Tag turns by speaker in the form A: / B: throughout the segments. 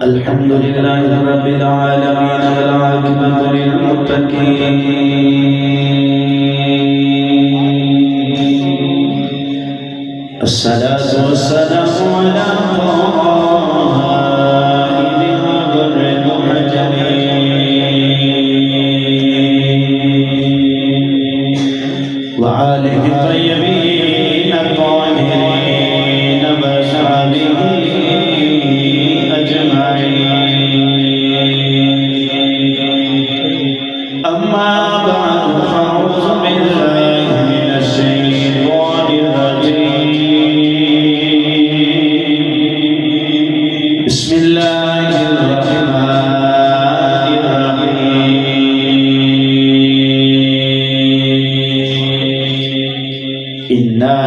A: الحمد لله رب العالمين والعاقبة للمتقين الصلاة والسلام على قائد غر المحجلين وآله الطيبين الطاهرين وأصحابه أجمعين أما بعد فأعوذ بالله من الشيطان الرجيم بسم الله الرحمن الرحيم إنا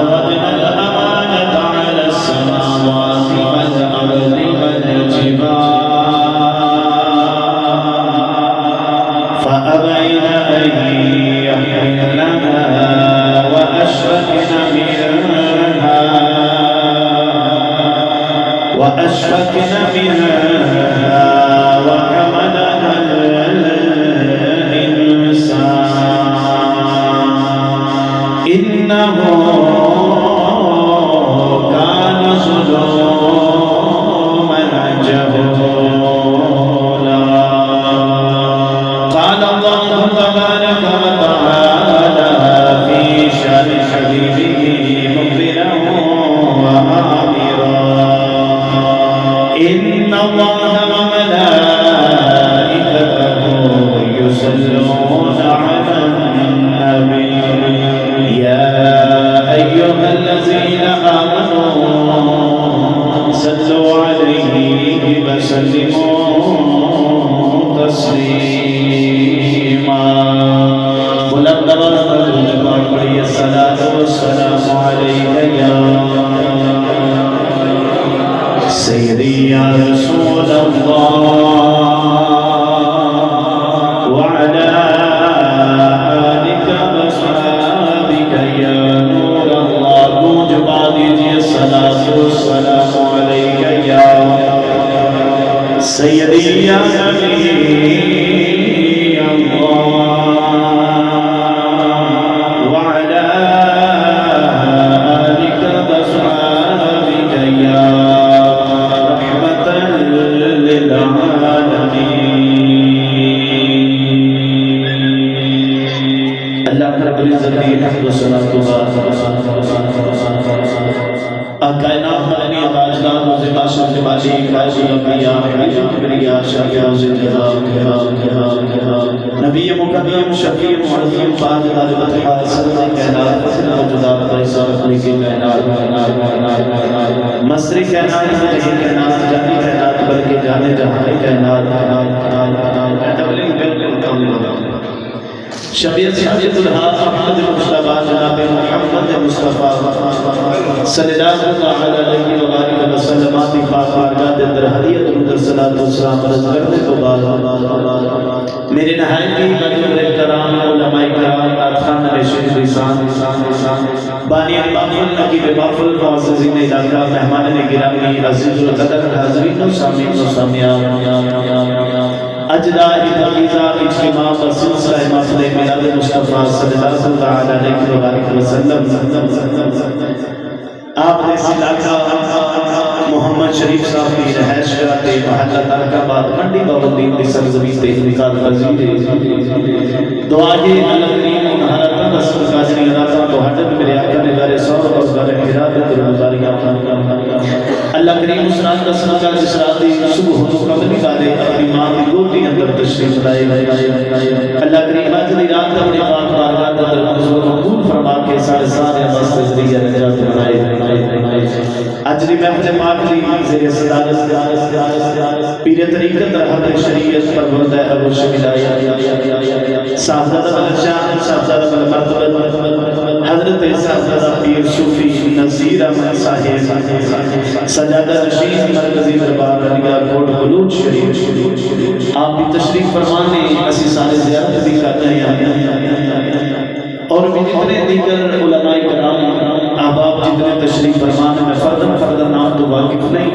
A: أردنا الأمانة على السماوات والأرض والجبال فأبين أن يحملنها وأشفقن منها وحملها الإنسان إنه كان ظلوما جهولا قال الله تبارك وتعالى في شأن حبيبه مخبرا وآمرا إن الله وملائكته يصلون على النبي يا أيها الذين آمنوا صلوا عليه وسلموا تسليما بلند بڑی الصلاة والسلام عليك يا سيدي يا رسول الله وعلى آلك وصحابك يا نور الله گونجوا دیجئے الصلاة والسلام عليك يا سيدي يا نبي الله وعلى آلك وصحابك يا رحمة للعالمين اللہ رب العزت کی حمد و ثنا و کائنات مدنی تاجدار و زباشر کے مالک قائد الانبیاء حبیب الکبریاء شفیع ذوالجلال نبی مقدم شفیع معظم تاجدار بطحات صدر کائنات فصل موجودات رئیسہ رفلی کی کائنات مصری کائنات مدنی کائنات جانی کائنات بلکہ جانے جہاں کائنات تبلیغ بالکل شبیر سیدت الحاق احمد مصطفیٰ جناب محمد مصطفیٰ صلی اللہ علیہ وآلہ وسلم کی فاطمہ در حدیت الصلاۃ والسلام عرض کرنے کو بعد میرے نہایت کی مجموعہ کرام علماء کرام خان نشین رسان بانی محفل نقیب محفل معززین علاقہ مہمان گرامی عزیز القدر حاضرین و سامعین و سامعات اجدائی تقیزہ اجتماع و سلسلہ محفل میلاد مصطفیٰ صلی اللہ علیہ وسلم آپ نے علاقہ محمد شریف صاحب کی رہائش کرتے محلہ ترکاباد منڈی باودین کی سرزمین تے انتقال پذیر دعا یہ اللہ کریم انہارتا رسول قادری علاقہ تو حضرت میرے آقا نے دار سور اور دار حرادت روزاریاں اللہ کریم اس رات رسول کا جس راتی صبح و قبلی والے اپنی ماں کی گودی اندر تشریف لائے اللہ کریم آج دی رات اپنے پاک بارگاہ اندر حضور قبول فرما کے سارے واسطے ذریعہ نجات بنائے آج دی محفل پاک دی زیر صدارت پیر طریقت رحمت شریعت پروردہ ابو شملائے صاحبزادہ بلشان صاحبزادہ بلمرتبت حضرت صاحبزادہ پیر صوفی نظیر احمد صاحب سجادہ رشید مرکزی دربار علیہ کوٹ بلوچ شریف آپ بھی تشریف فرمانے اسی سارے زیارت بھی کر رہے ہیں اور بھی جتنے دیگر علماء کرام احباب جتنے تشریف فرمان میں فردن فردن نام تو واقف نہیں،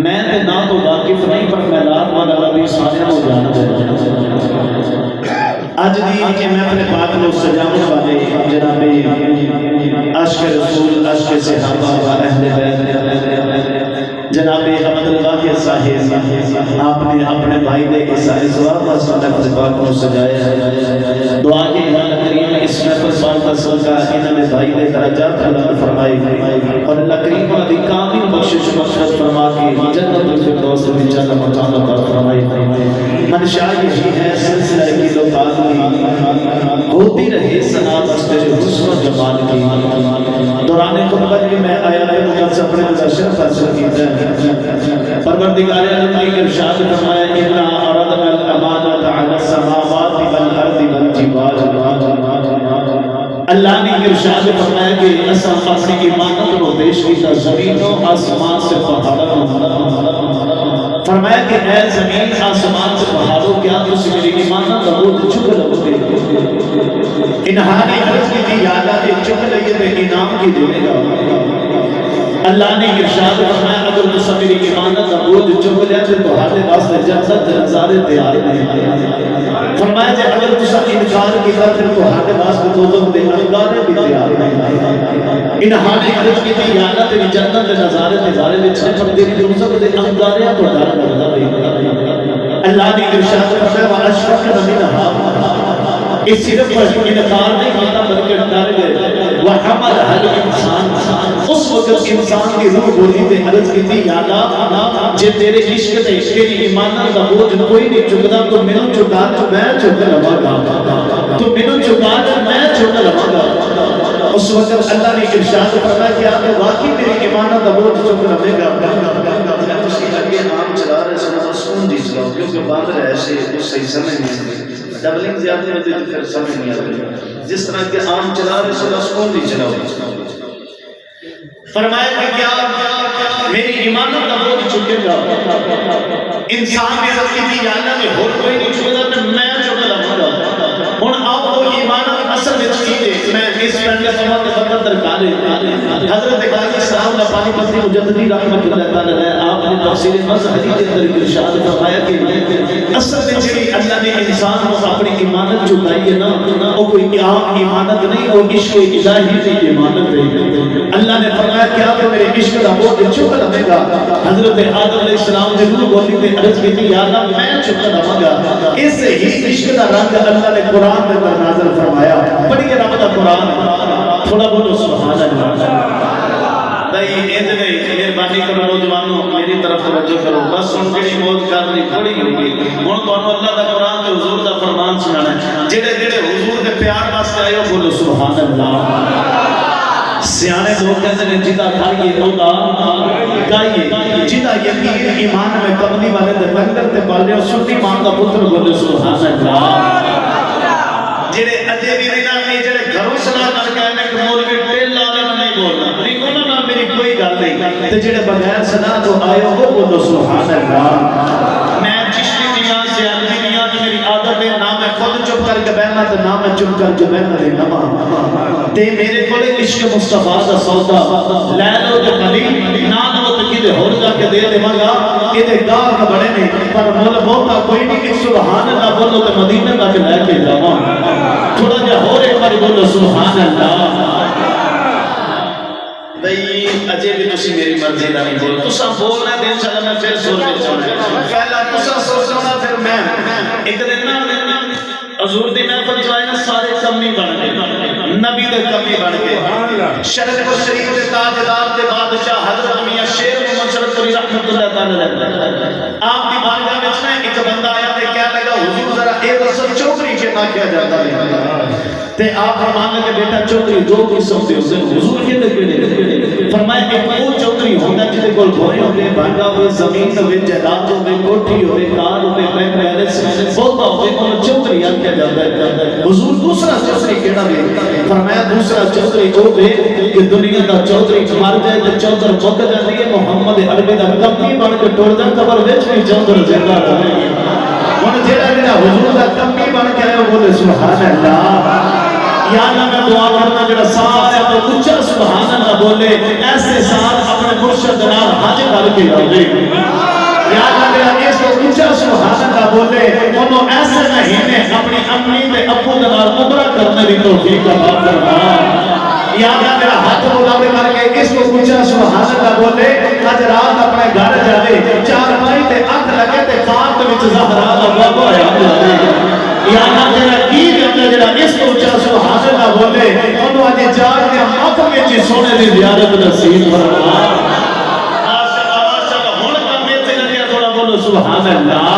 A: میں تے نام تو واقف نہیں، پر میں رات والا ربی سارے ہو جانا ہے۔ آج دی کہ میں اپنے پاک لوگ سجانے والے جناب عشق رسول، عشق صحابہ و اہل بیت جناب احمد اللہ کے صاحب، آپ نے اپنے بھائی دے کے سارے سواب و صلی اللہ پاک کو سجایا ہے۔ دعا کہ اللہ کریم اس محفل پاک کا صدقہ انہوں نے بھائی دے درجات بلند فرمائے اور اللہ کریم علی کامل بخشش مغفرت فرما کے جنت الفردوس میں جنت مکان عطا فرمائے۔ منشا یہی ہے سلسلہ کی لوکات میں ہوتی رہے ثنا بس تیرے حسن و جمال کی۔ دوران خطبہ میں آیات مقدس اپنے شرف حاصل کیتا ہے۔ پروردگار عالم نے ارشاد فرمایا انا عرضنا الامانۃ علی السماوات والارض والجبال۔ اللہ نے ارشاد فرمایا کہ اساں اپنی امانت کو پیش کیتا زمین و آسمان سے پہاڑوں، فرمایا کہ اے زمین آسمان سے پہاڑوں کیا تس میری ایمانہ قبول چک لگتے انہاری عرض کی دی یادہ نے چک لئے بے انعام کی دینے گا۔ اللہ نے ارشاد فرمایا اگر تس میری ایمانہ قبول چک لئے تو ہاتھے واسطے جنت نظارے تیار نہیں۔ فرمایا کہ اگر تس انکار کی پھر تو ہاتھے واسطے دوزخ دے انگارے بھی تیار نہیں۔ انہاری عرض کی دی یادہ تیری جنت نظارے تیارے بچھنے پر تیری دوزخ دے انگارے تو ڈر اللہ نے ارشاد فرمایا وَأَشْفَقْنَ مِنْهَا، اس صرف پر انکار نہیں ہوتا بلکہ ڈر گئے۔ وَحَمَلَهَا الْإِنسَانِ، اس وقت انسان کی روح بولی تے عرض کی تھی یادا جے تیرے عشق تے تیری ایمانت کا بوجھ کوئی نہیں چکتا تو مینوں چکا تو میں چک لواں گا، تو مینوں چکا تو میں چک لواں گا۔ اس وقت اللہ نے ارشاد فرمایا کہ آپ واقعی میری ایمانت کا بوجھ چک لوے گا۔ اگے عام چلا رہے سن سکون دی چلاؤ کیونکہ باندر ایسے وہ صحیح سمجھ نہیں، ڈبلنگ زیادہ ہوتی تو پھر سمجھ نہیں آتی۔ جس طرح کہ عام چلا رہے سن سکون دی چلاؤ۔ فرمایا کہ کیا میری ایمانت کا بوجھ چکے گا، انسان میں رکھی تھی یا اللہ میں اور کوئی نہیں چکے گا تو میں چکے گا۔ ہن آؤ وہ ایمانت اصل میں چیزیں میں اس پینڈ کے سماعت کے فقط درکارے حضرت غازی صاحب نے پانی پتی مجددی رحمت اللہ تعالیٰ نے آپ نے تفسیر مظہری کے اندر ارشاد فرمایا کہ اصل میں جڑی اللہ نے انسان کو اپنی ایمانت چکائی ہے نا وہ کوئی عام ایمانت نہیں، وہ عشق الہی کی ایمانت ہے۔ اللہ نے فرمایا کہ آپ میرے عشق کا بوجھ چک لوے گا۔ حضرت آدم علیہ السلام نے روح بولی تے عرض کی تھی یا اللہ میں چک لواں گا۔ اس ہی عشق کا رنگ اللہ نے قرآن میں نازل فرمایا۔ پڑھیے رب دا قرآن، تھوڑا بولو سبحان اللہ۔ بھائی ایند نہیں مہربانی کرو نوجوانوں میری طرف توجہ کرو، بس سن کے موت کرنی تھوڑی ہوگی۔ ہن تانوں اللہ دا قرآن تے حضور دا فرمان سنانا ہے۔ جڑے جڑے حضور دے پیار واسطے آئے ہو بولو سبحان اللہ۔ سیانے لوگ کہتے ہیں جدا کھائیے اودا گائیے، جدا یقین ایمان میں کملی والے دے لنگر تے پالے اور سنی مان دا پتر بولے سبحان اللہ۔ جڑے اجے بھی نہیں جڑے گھروں سنا کر کہنے کہ مولوی ٹیل لانے میں نہیں بولنا، نہیں بولنا نا میری کوئی گل نہیں، تے جڑے بغیر سنا تو آئے ہو بولو سبحان اللہ۔ میں چشتی دیاں سیالوی دیاں تو میری عادت ہے نہ میں خود چپ کر کے بہنا تو نہ میں چپ کر کے بہنا دے نما تے میرے کولے عشق مصطفیٰ دا سودا لے لو تے کبھی نہ لو تے کدے ہور جا کے دے دے مگا یہ گاہ بڑے نہیں پر مول بہتا کوئی نہیں کہ سبحان اللہ بولو تے مدینہ تک لے کے جاواں۔ تھوڑا جا اور ایک بار بولو سبحان اللہ۔ بھئی اجے بھی تسی میری مرضی نہ نہیں بولو، تسا بولنا ہے انشاءاللہ میں پھر سور میں چاہوں پہلا تسا سوچنا پھر میں ایک دن نا حضور دی محفل جو آئے نا سارے کمی بن گئے، نبی دے کمی بن گئے، شرف و شریف دے تاجدار دے بادشاہ حضرت میاں شیر محمد شرف علی رحمت اللہ تعالیٰ آپ دی بارگاہ میں چھنا ایک بندہ آیا تے کیا لگا حضور ذرا ایک رسل چوکری کے نہ کیا جاتا ہے تے آپ فرمانے کے بیٹا چوکری دو قسم سے حضور کے لئے فرمائے ایک وہ چوکری ہوتا ہے جنہیں کول بھوئے ہوئے بھانگا ہوئے زمین ہوئے جائداد ہوئے کوٹھی ہوئے کار ہوئے بینک بیلنس بہتا ہوئے کول چوکری یاد کیا جاتا ہے۔ حضور دوسرا چوکری کہنا بھی فرمایا دوسرا چوکری وہ بے کہ دنیا کا چوکری مر جائے تو چوکر بک جاتی ہے محمد عربی دا کمی بن کے ٹوڑ دا قبر وچ بھی چوکر زندہ رہے گی۔ ہن جیڑا جیڑا حضور دا کمی بن کے آئے وہ بولے سبحان اللہ۔ یا اللہ میں دعا کرنا جڑا سارے تو اچھا سبحان اللہ بولے ایسے ساتھ اپنے مرشد نال حج کر کے آوے یا اللہ میرا اس کو اچھا سبحان اللہ بولے انہوں ایسے مہینے اپنی امی تے ابو نال عمرہ کرنے کی توفیق عطا فرما یا اللہ میرا ہاتھ بلاوے کر کے اس کو اچھا سبحان اللہ بولے اج رات اپنے گھر جاوے چار پائی تے اکھ لگے تے پاک وچ زہرا دا بابا ہے یا اللہ تیرا کی اندر جڑا اس کو اچھا سبحان اللہ بولے انہوں اج جاگ کے مکھ وچ سونے دی زیارت نصیب فرما ماشاءاللہ ماشاءاللہ ہن کم تے لگیا تھوڑا بولو سبحان اللہ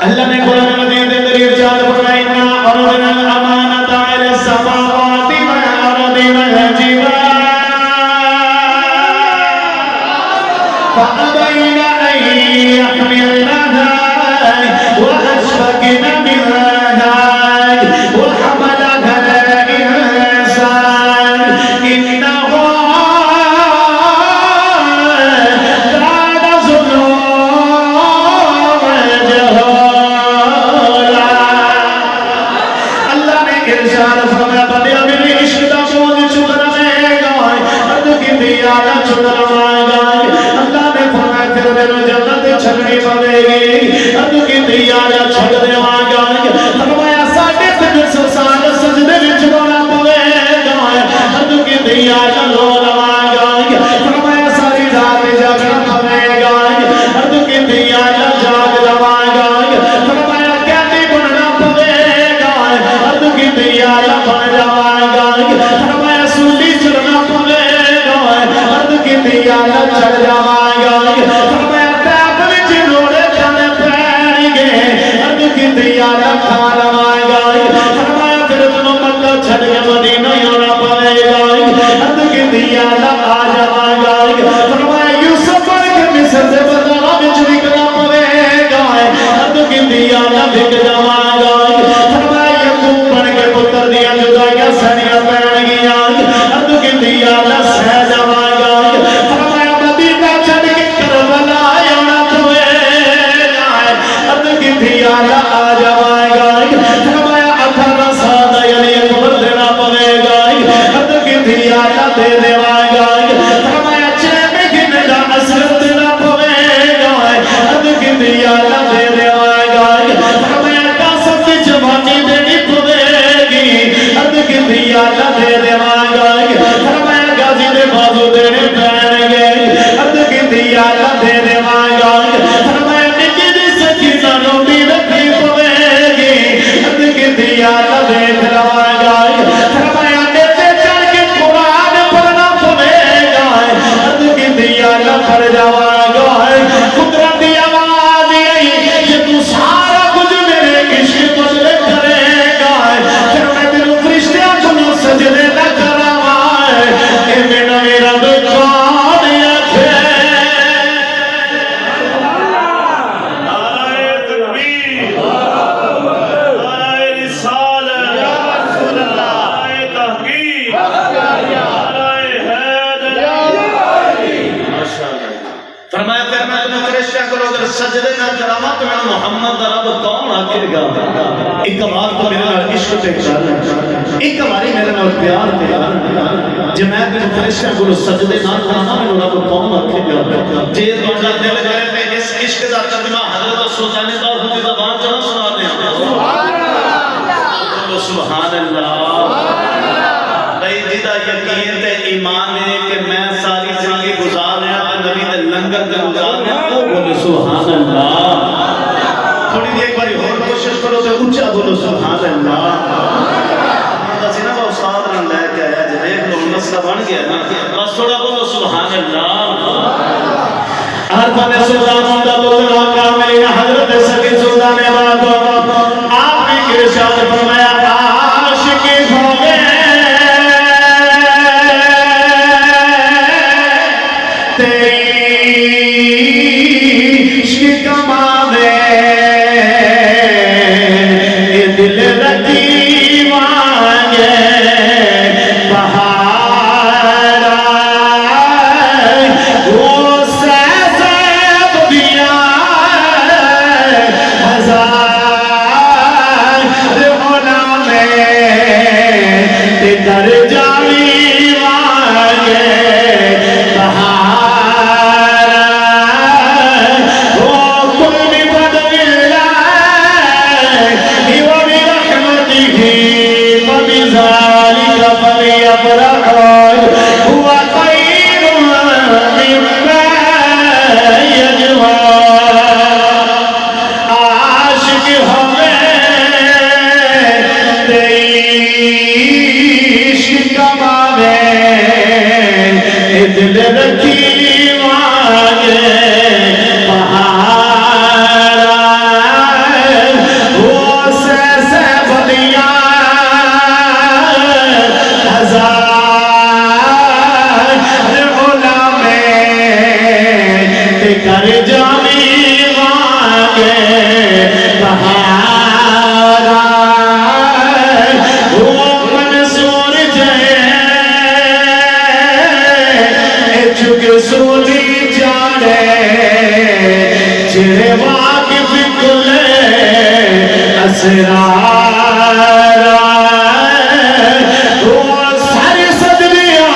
A: اللہ نے قرآن مجید کے اندر ارشاد فرمایا انا عرضنا الامانۃ علی السماوات والارض والجبال فابین ان یحملنها واشفقن منها وحملها الانسان انه كان ظلوما جهولا اللہ نے ارشاد فرمایا بندیا میرے عشق دا بوجھ چکنا لے گا ارد کی دیا نہ چکنا گا اللہ نے فرمایا پھر میرے جنت چھڑنی پڑے گی ارد کی دیا نہ چھڑ دیا گا فرمایا 350 سال سجدے وچ رونا پڑے گا ارد کی دیا نہ رونا گا فرمایا ساری رات جاگنا پڑے گا ارد کی دیا نہ جاگ رہا گا فرمایا کیسے بننا پڑے گا ارد کی دیا نہ بن جائے گا فرمایا سولی چڑھنا پڑے گا ارد کی دیا نہ چڑھ جائے گا فرمایا تیب وچ روڑے جانے پڑیں گے ارد کی دیا نہ کھا لوائے گا فرمایا پھر تنوں مکہ چھڑ کے مدینہ آنا پڑے گا ارد کی دیا نہ آ جائے گا فرمایا یوسف بن کے مصر سے بازار وچ نکلنا پڑے گا ارد کی دیا نہ بک جائے گا فرمایا یعقوب بن کے پتر دیا جدائیاں سہنیاں پڑ گیا ارد کی دیا نہ سہ جائے گا فرمایا مدینہ چھڑ کے کربلا آنا پڑے گا ارد کی دیا نہ آ جائے گا فرمایا 18 سال یعنی قبر دینا پڑے گا ارد کی دیا نہ دے دیوائے گا فرمایا 6 مہینے دا عسر دینا پڑے گا ارد کی دیا نہ دے دیوائے گا فرمایا 10 کی جوانی دینی پڑے گی ارد کی دیا نہ دے دیوائے گا فرمایا غازی دے بازو دینے پڑیں گے ارد کی دیا نہ دے دیوائے گا فرمایا نکی دی سکینہ روٹی رکھی پڑے گی ارد کی دیا نہ دے دیوائے گا فرمایا نیچے چڑھ کے قرآن پڑھنا پڑے گا ارد کی دیا نہ پڑھ جائے گا قدرت کی آواز یہی کہ تو سارا کچھ میرے عشق بدلے کرے گا پھر میں تیروں فرشتیاں کو سجدے نہ کراوائے اے میرا دکان یکھے نعرہ تکبیر نعرہ رسالت نعرہ تحقیق نعرہ حیدر ماشاءاللہ فرمایا پھر میں تمہیں فرشتہ کرو اگر سجدے نہ کراما تو میں محمد رب کون آخر گا ایک بار تو میرے نال عشق تے کر ایک باری میرے نال پیار تے جے میں تمہیں فرشتہ کرو سجدے نہ کراما میں رب کون آخر گا جے تہاڈا دل کرے تے اس عشق دا ترجمہ حضرت سلطان باہو دی زبان چوں سنا دیں سبحان اللہ بھائی جدا یقین تے ایمان ہے کہ میں ساری زندگی گزاریا نبی دے لنگر دے گزاریا او بولے سبحان اللہ تھوڑی دیر ایک باری اور کوشش کرو تے اونچا بولو سبحان اللہ دسی نا استاد نے لے کے آیا جے دیکھ لو مسئلہ بن گیا نا بس تھوڑا بولو سبحان اللہ ہر بندے سلطان دا بولنا کامل حضرت سکی سلطان بابا آپ نے ارشاد فرمایا عاشق ہو گئے تیری عشق کماوے دل رکھی مانگے بہار وہ سیب دیا اسرار وہ ساری صدریاں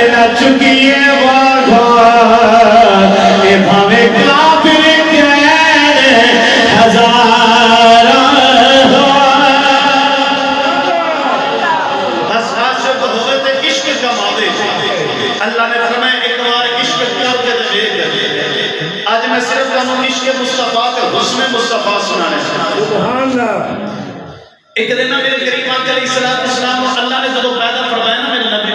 A: نہ چکیے واغا اے بھاوے کافر غیر ہزار بس عاشق ہوئے تے عشق کماوے اللہ نے فرمایا ایک بار عشق کر کے دے آج میں صرف کہوں عشق مصطفیٰ کے حسن مصطفیٰ سنانے سبحان اللہ ایک دن میرے کریم آقا علیہ السلام کو اللہ نے جب پیدا فرمایا نا میرے نبی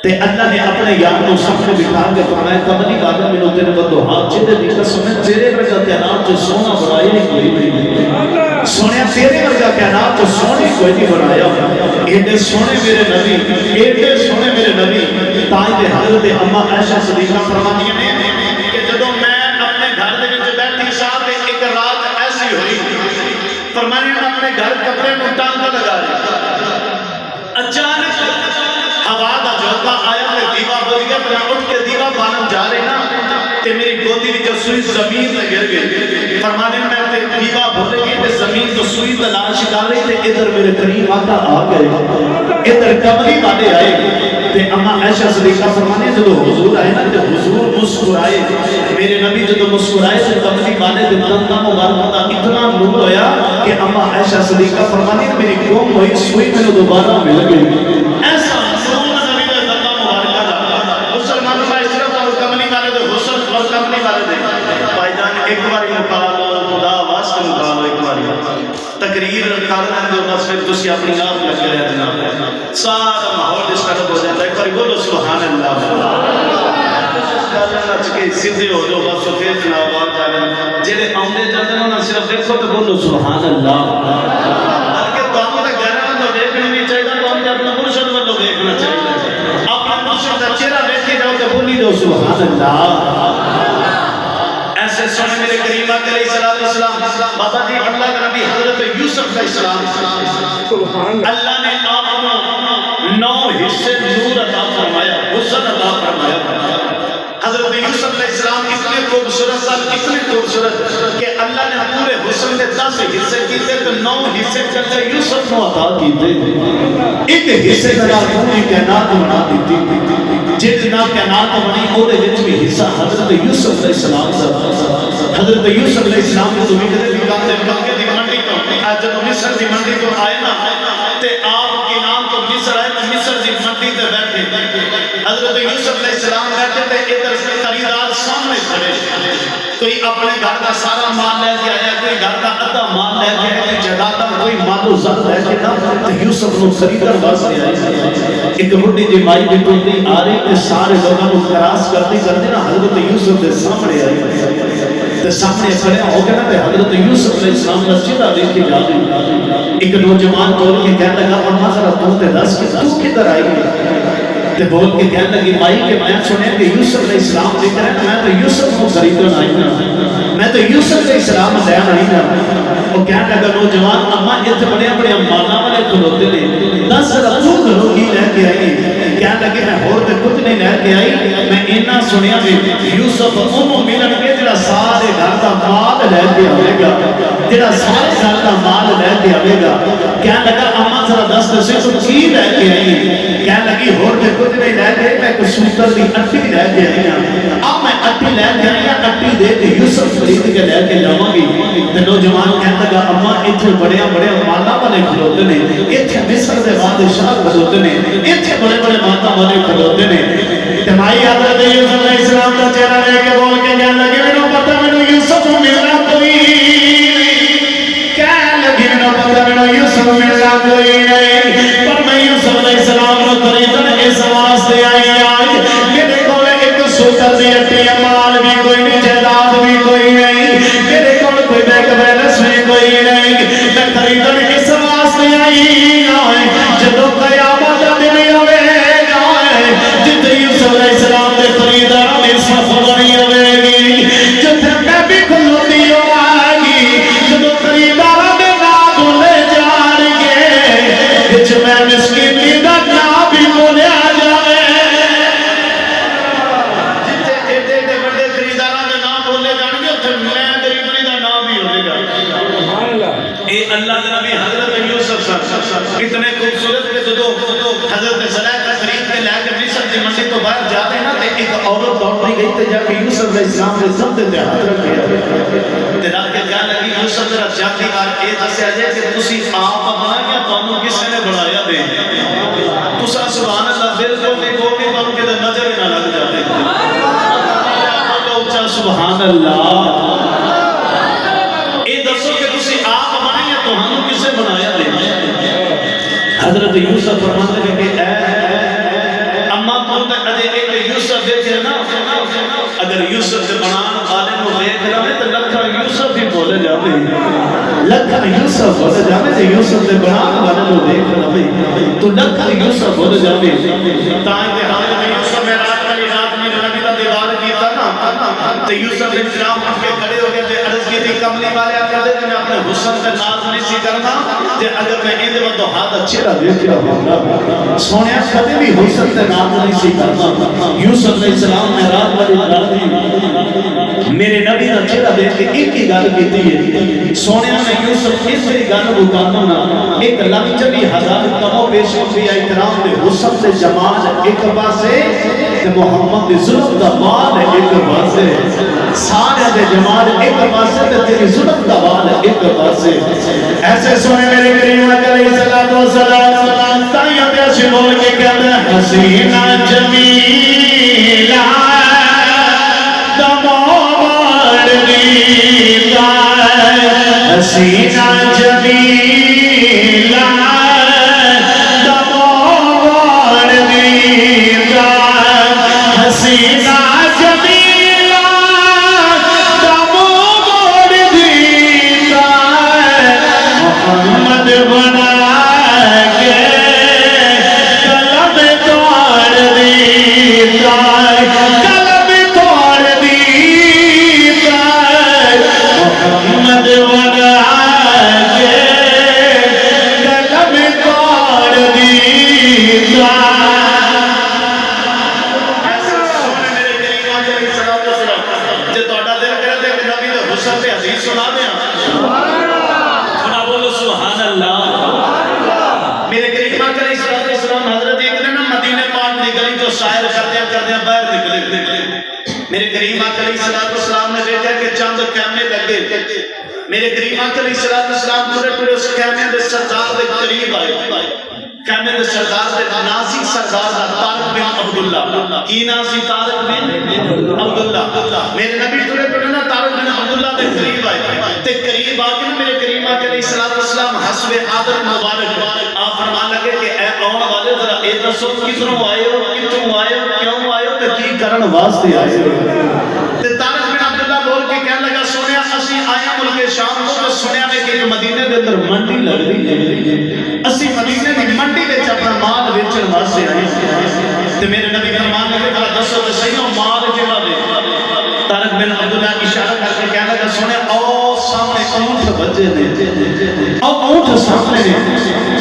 A: تے اللہ نے اپنے یار کو سامنے بٹھا کے فرمایا کملی بابا میں تیرے بدو ہاتھ جدے دی قسم ہے تیرے ورگا کائنات جو سونا بنایا نہیں کوئی نہیں سونے تیرے ورگا کائنات جو سونے کوئی نہیں بنایا ایڈے سونے میرے نبی تاج حضرت اما عائشہ صدیقہ فرماتی ہیں کہ جدوں میں اپنے گھر دے وچ بیٹھی ساں تے ایک رات ایسی ہوئی فرمایا میں اپنے گھر کپڑے نوں ٹانگا لگا رہی اچانک ہوا دا جھونکا آیا تے دیوا بج گیا تے اٹھ کے دیوا بانن جا رہے نا تے میری گودی وچ سوئی زمین تے گر گئی فرمانے میں تے دیوا بھول گئی تے زمین تو سوئی تلاش کر رہی تے ادھر میرے کریم آقا آ گئے ادھر کملی والے آئے تے اما عائشہ صدیقہ فرمانے جب حضور آئے نا تے حضور مسکرائے میرے نبی جب مسکرائے تے کملی والے دے دنداں مبارکاں دا اتنا نور ہویا کہ اما عائشہ صدیقہ فرمانے میری قوم ہوئی سوئی میں دوبارہ مل گئی ایسا ایک باری مقالو خدا واسطہ مقالو ایک باری تقریر کرنا ہے بس پھر تسی اپنی آپ لگے رہے جناب سارا ماحول ڈسٹرب ہو جاتا ہے ایک باری بولو سبحان اللہ سیدھے ہو جو بس پھر جناب آ جائے جڑے آمدے جاتے ہیں نا صرف دیکھو تو بولو سبحان اللہ بلکہ تو ہم تک گھر میں تو دیکھنا نہیں چاہیے تو ہم نے اپنا مرشد والو دیکھنا چاہیے اپنا مرشد کا چہرہ دیکھے جاؤ تو بولی دو سبحان اللہ ایسے سنے میرے کریم آقا علیہ السلام بابا جی اللہ کا نبی حضرت یوسف علیہ السلام اللہ نے آپ کو 9 حصے نور عطا فرمایا حسن عطا فرمایا حضرت یوسف علیہ السلام اتنے خوبصورت کہ اللہ نے پورے حسن کے 10 حصے کیتے تو 9 حصے چلے یوسف کو عطا کیتے ایک حصے کا پوری کائنات بنا دیتی جتنا کائنات بنی اور وچ بھی حصہ حضرت یوسف علیہ السلام دا حضرت یوسف علیہ السلام نے تو وکرے دی کام تے مکے دی منڈی تو جب مصر دی منڈی تو آئے نا تے آپ کے نام تو مصر آئے تو مصر دی منڈی تے بیٹھے حضرت یوسف علیہ السلام بیٹھے تے ادھر سے خریدار سامنے کھڑے کوئی اپنے گھر کا سارا مال لے کے آیا کوئی گھر کا آدھا مال لے کے آیا کوئی جائیداد کوئی مال و زر لے کے نہ تے یوسف کو خریدار واسطے آئے ایک بڑی جی مائی بھی ٹوٹی آ رہی تے سارے لوگوں کو کراس کرتے نا حضرت یوسف کے سامنے آئی تے سامنے کھڑے ہو گئے نا تے حضرت یوسف علیہ السلام کا چہرہ دیکھ کے جا رہی ایک نوجوان توڑ کے کہنے لگا اما ذرا تو تے دس کہ تو کدھر آئی تے بول کے کہنے لگی مائی کہ میں سنیا کہ یوسف علیہ السلام دیکھ رہے میں تو یوسف کو خریدن آئی نا میں تو یوسف علیہ السلام لین آئی نا وہ کہنے لگا نوجوان اما اتنے بڑے بڑے مالا والے کھلوتے نے 10 ذرا تو گھروں کی لے کے آئی کہنے لگے میں اور تے کچھ نہیں لے کے آئی میں اتنا سنیا کہ یوسف انہوں ملن کے جڑا سارے گھر کا مال لے کے آئے گا جڑا سارے گھر کا مال لے کے آئے گا کہنے لگا اما ذرا دس دسے تو کی لے کے آئی کہنے لگی اور تے کچھ نہیں لے کے میں کچھ سوتر دی اٹھی لے کے آئی اب میں اٹھی لے کے آئی اٹھی دے کے یوسف خرید کے لے کے جاواں گی تے نوجوان کہنے لگا اما اتنے بڑے مالا والے کھلوتے نے اتنے مصر دے بادشاہ کھلوتے نے اتنے بڑے ماتا والے کھلوتے نے تے مائی حضرت یوسف علیہ السلام کا چہرہ لے کے بول کے کہنے لگے مینوں پتہ مینوں یوسف ملنا کوئی کہنے لگے مینوں پتہ مینوں یوسف ملنا کوئی نہیں پر میں یوسف علیہ السلام کو خریدن اس واسطے آئی میرے کول ایک سوتر دی اٹھی مال بھی کوئی نہیں جائیداد بھی کوئی نہیں میرے کول کوئی بینک بیلنس بھی کوئی نہیں میں خریدن اس واسطے آئی جدوں قیامت دا دن آوے گا جتے یوسف علیہ السلام دے خریدار دی صف بنی آوے گی اللہ کے نبی حضرت یوسف اتنے خوبصورت کہ جو حضرت زلیخا خرید کے لے کے مصر کی منڈی تو باہر جاتے ہیں نا تے ایک عورت دوڑتی گئی تے جا کے یوسف علیہ السلام کے سامنے تے ہاتھ رکھیا تے رکھ کے کہنے لگی یوسف ذرا جاتی بار اے دسیا جائے کہ تسی آپ بنایا تانوں کس نے بنایا دے تسا سبحان اللہ بالکل نہیں بولتے تانوں کہ نظر نہ لگ جاتے اچھا سبحان اللہ اے دسو کہ تسی آپ بنایا تانوں کس نے بنایا دے حضرت یوسف فرماتے ہیں کہ اے اما تو تک اجے ایک یوسف دیکھے نا اگر یوسف سے بنان والے کو دیکھ رہا ہے تو لکھا یوسف ہی بولے جاتے ہیں لکھا یوسف بولے جاتے ہیں یوسف سے بنان والے کو دیکھ رہا ہے تو لکھا یوسف بولے جاتے ہیں تائیں کہ حضرت یوسف میں رات والی رات میں نبی کا دیوار کیتا نا تو یوسف علیہ السلام اٹھ کے کھڑے ہو گئے تھے عرض کی تھی کملی والے آپ کہتے ہیں میں اپنے حسن سے ناز نہیں سی کرنا کہ اگر میں ان دے ہاتھ اچھے رہا دیکھ رہا سونے کبھی بھی حسن سے ناز نہیں سی کرنا یوسف علیہ السلام میں رات والی رات میرے نبی کا چہرہ دیکھ کے ایک ہی گل کیتی ہے سونے میں یوسف اس سے گل بتانا نا ایک لاکھ 40,000 کمو پیش بھی اکرام دے حسن سے جمال ایک پاسے تے محمد دی ظلم دا مال ایک پاسے سارے دے جمال ایک پاسے تے تیری ظلم دا مال ایک پاسے ایسے سونے میرے کریم علیہ الصلوۃ والسلام تائیں تے اسی بول کے کہتے ہیں حسینہ جمیلہ حسینہ جمیلہ دموڑ دیدہ حسینہ جمیلہ دموڑ دیدہ محمد بنا کے قلب توڑ دیدہ قلب توڑ دیدہ محمد بنا شاعر کردیا باہر نکلے میرے کریم آقا علیہ السلام نے دیکھا کہ چند خیمے لگے میرے کریم آقا علیہ السلام پورے اس خیمے دے سردار دے قریب آئے خیمے دے سردار دے ناسی سردار طارق بن عبداللہ کی ناسی طارق بن عبداللہ میرے نبی پورے نا طارق بن عبداللہ دے قریب آئے تے قریب آگے میرے کریم آقا علیہ السلام حسب عادت مبارک آپ فرمان لگے کہ اے آن والے ذرا اے دسو کدھروں آئے ہو کتوں آئے ہو کیوں آئے ہو تے کی کرن واسطے آئے ہو تے طارق بن عبداللہ بول کے کہنے لگا سنیا اسی آیا ملک شام کو سنیا میں کہ مدینے دے اندر منڈی لگ رہی ہے اسی مدینے دی منڈی وچ اپنا مال بیچن واسطے آئے تے میرے نبی فرمان لگے ذرا دسو تے صحیح مال کیڑا دے طارق بن عبداللہ اشارہ کر کے کہنے لگا سنیا او سامنے اونٹ بجے دے او اونٹ سامنے